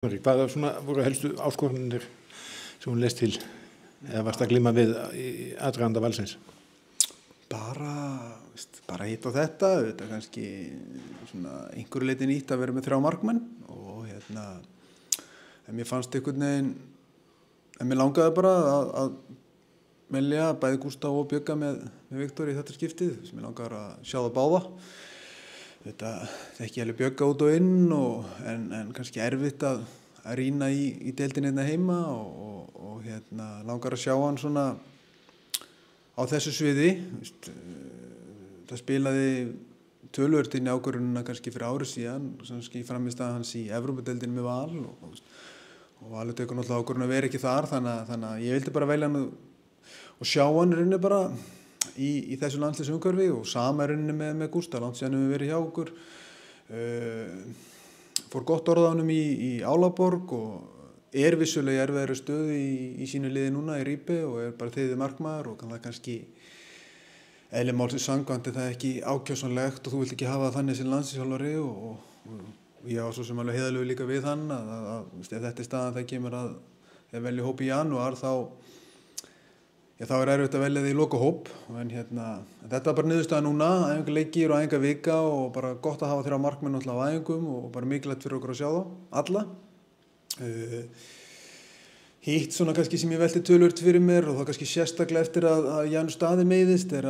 Hvaða voru helstu áskoranir sem hún leist til eða varst að glíma við í aðdraganda valsins? Bara hitt og þetta kannski einhverju leyti nýtt að vera með 3 markmenn og en mér fannst einhvern veginn en mér langaði bara að velja bæði Gústaf og Bjögga með Viktor í þetta skiptið sem mér langaði að sjá það báða. Þetta ekki alveg Bjögga út og inn en kannski erfitt að rýna í deildinni hérna heima og langar að sjá hann svona á þessu sviði. Það spilaði töluvert inn í ákvörðunina kannski fyrir ári síðan, kannski frammistaði hans í Evrópudeildinni með Val og Valur tekur náttúrulega ákvörðun að vera ekki þar þannig að ég vildi bara velja hann og sjá hann rauninni bara í þessu landsliðsumhverfi og sama rauninni með Gústaf, langt síðan við verið hjá okkur. Fór gott orð á honum í Álaborg og vissulega í erfiðri stöðu í sínu liði núna í Ribe og bara þriðji markmaður og það kannski eðli málsins samkvæmt það ekki ákjósanlegt og þú vilt ekki hafa þannig sem landsliðsþjálfari og ég var svo sem alveg heiðarlegur líka við hann að ef þetta staðan það kemur að velja hóp í janúar þá er erfitt að velja því í lokahóp en þetta var bara niðurstaða núna, æfingaleikir og æfingavika og bara gott að hafa 3 markmenn á æfingum og bara mikilvægt fyrir okkur að sjá þá alla. Hitt svona kannski sem ég velti töluvert fyrir mér og það kannski sérstaklega eftir að Janus Daði meiðist er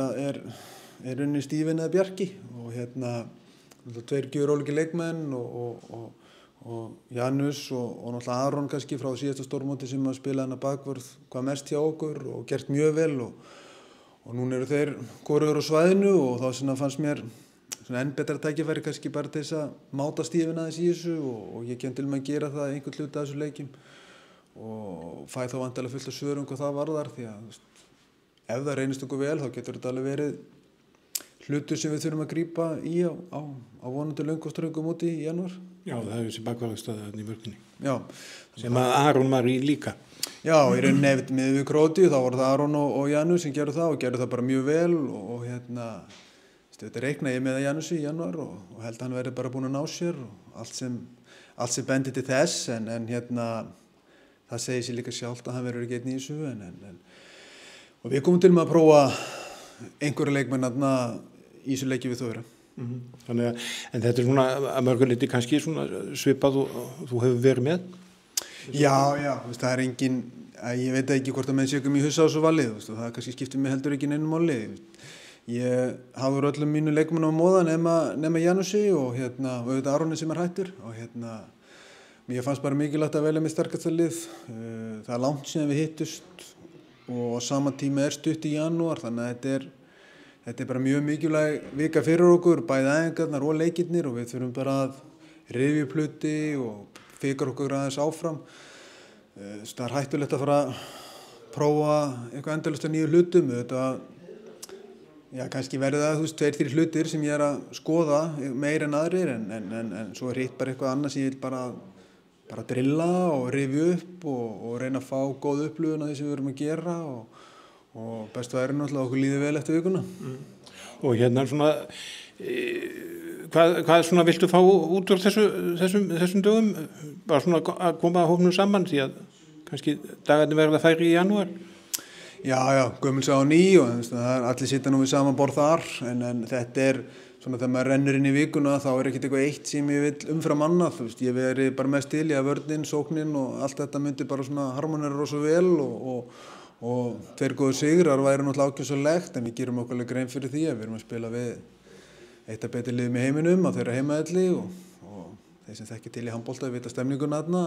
rauninni Stíven eða Bjarki og 2 gjörólíkir leikmenn og Janus og náttúrulega Aron kannski frá síðasta stórmóti sem að spila hann að bakvörð hvað mest hjá okkur og gert mjög vel og núna eru þeir hvorugur á svæðinu og þá fannst mér enn betra tækifæri kannski bara til þess að máta Stíven aðeins í þessu og ég kem til með að gera það einhvern hluta af þessu leikjum og fæ þá vantilega fullt af svörum hvað það varðar því að ef það reynist okkur vel þá getur þetta alveg verið hlutur sem við þurfum að grípa í á vonandi löngu og ströngum úti í janúar. Já, það er þessi bakvarðarstöða í vörninni. Já. Sem að Aron var í líka. Já, í rauninni nefnt með við Króti þá voru það Aron og Janus sem gerðu það bara mjög vel og þetta reikna ég með að Janusi í janúar og held að hann verði bara búinn að ná sér og allt sem bendir til þess en það segir sér líka sjálft að hann verður ekki einn í þessu og við komum til með að prófa einhverja leikmenn í þessu leiki við Þóra. Þannig að en þetta er svona að mörguleyti kannski svona svipað og þú hefur verið með? Já, það er engin ég veit ekki hvort að menn sé ekki í hausa á þessu valið, það kannski skiptir mig heldur ekki neinu máli. Ég hafði öllum mínu leikmenn á móða nema Janusi og auðvitað Aroni sem er hættur og mér fannst bara mikilvægt að velja með sterkasta lið. Það er langt síðan við hittust og á sama tíma stutt í janúar þannig að þetta er bara mjög mikilvæg vika fyrir okkur, bæði æfingarnar og leikirnir og við þurfum bara að rifja upp hluti og fikra okkur aðeins áfram. Það er hættulegt að fara að prófa eitthvað endalaust af nýju hlutum. Kannski verður það 2-3 hlutir sem ég er að skoða meir en aðrir en svo er hitt bara eitthvað annað sem ég vil bara drilla og rifja upp og reyna að fá góð upplifun af því sem við erum að gera og best væri náttúrulega okkur líði vel eftir vikuna. Og svona hvað svona viltu fá út úr þessum dögum? Bara svona að koma hópnum saman því að kannski dagarnir verða færi í janúar? Já, gömul sá ný og allir sitja nú við saman borð þar en þetta er svona þegar maður rennur inn í vikuna þá er ekkert eitthvað eitt sem ég vil umfram annað. Ég veri bara mest til í að vörnin, sóknin og allt þetta myndi bara svona harmonera rosa vel og 2 góðir sigrar væri náttúrulega ákjósanlegt en við gerum okkur grein fyrir því að við erum að spila við eitt af betri liðum í heiminum á þeirra heimavelli og þeir sem þekki til í handbolta vita stemninguna þarna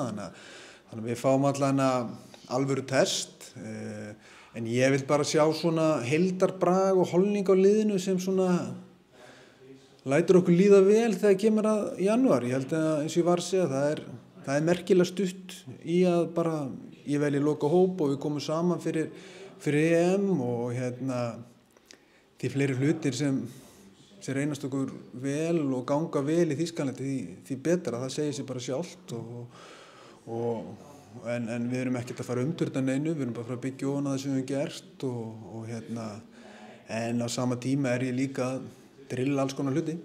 þannig að við fáum alvöru test en ég vil bara sjá svona heildarbrag og holning á liðinu sem svona lætur okkur líða vel þegar kemur að janúar. Ég held að eins og ég var að segja það er merkilega stutt í að bara ég velji loka hóp og við komum saman fyrir EM og því fleiri hlutir sem reynast okkur vel og ganga vel í Þýskalandi því betra, það segir sér bara sjálft en við erum ekkert að fara umturna neinu, við erum bara að fara að byggja ofan að það sem við höfum gert en á sama tíma er ég líka að drilla alls konar hluti.